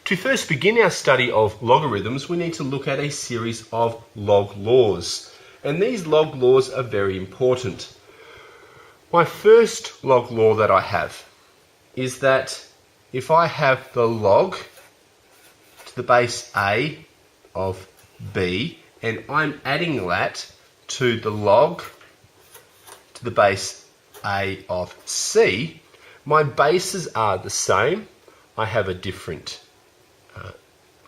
To first begin our study of logarithms, we need to look at a series of log laws. And these log laws are very important. My first log law that I have is that if I have the log to the base a of b, and I'm adding that to the log to the base a of c, my bases are the same. I have a different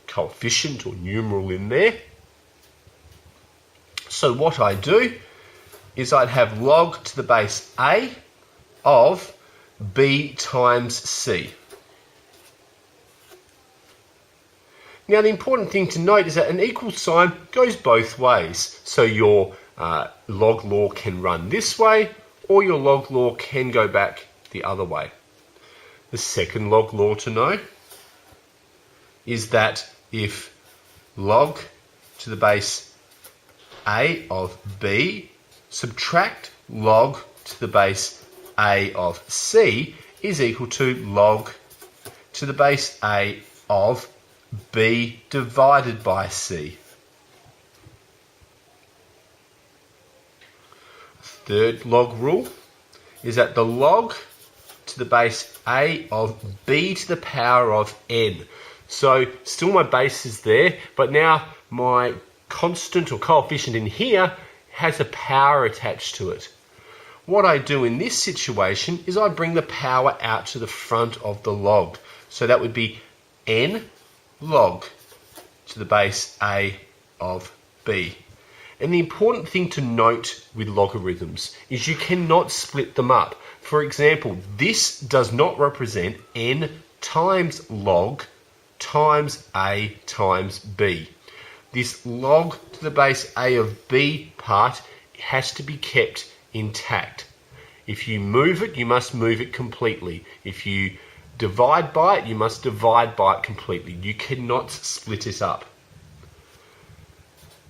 coefficient or numeral in there. So what I do is I'd have log to the base a of b times c. Now the important thing to note is that an equal sign goes both ways. So your log law can run this way, or your log law can go back the other way. The second log law to know is that if log to the base a of b subtract log to the base a of c is equal to log to the base a of b divided by c. Third log rule is that the log to the base a of b to the power of n. So still my base is there, but now my constant or coefficient in here has a power attached to it. What I do in this situation is I bring the power out to the front of the log. So that would be n log to the base a of b. And the important thing to note with logarithms is you cannot split them up. For example, this does not represent n times log times a times b. This log to the base a of b part has to be kept intact. If you move it, you must move it completely. If you divide by it, you must divide by it completely. You cannot split it up.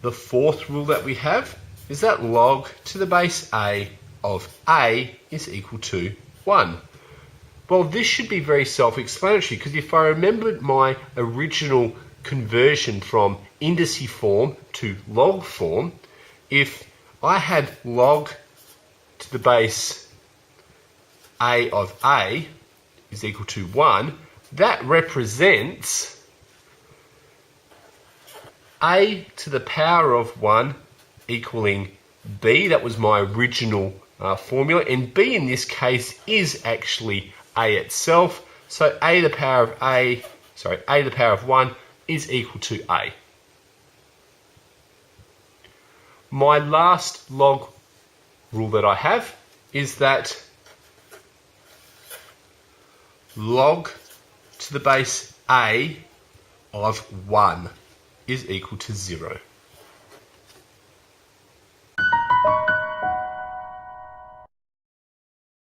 The fourth rule that we have is that log to the base a of a is equal to 1. Well, this should be very self-explanatory, because if I remembered my original conversion from indice form to log form, if I had log to the base a of a is equal to 1, that represents a to the power of 1 equaling b. That was my original formula, and b in this case is actually a itself. So a to the power of 1 is equal to a. My last log rule that I have is that log to the base a of 1 is equal to 0.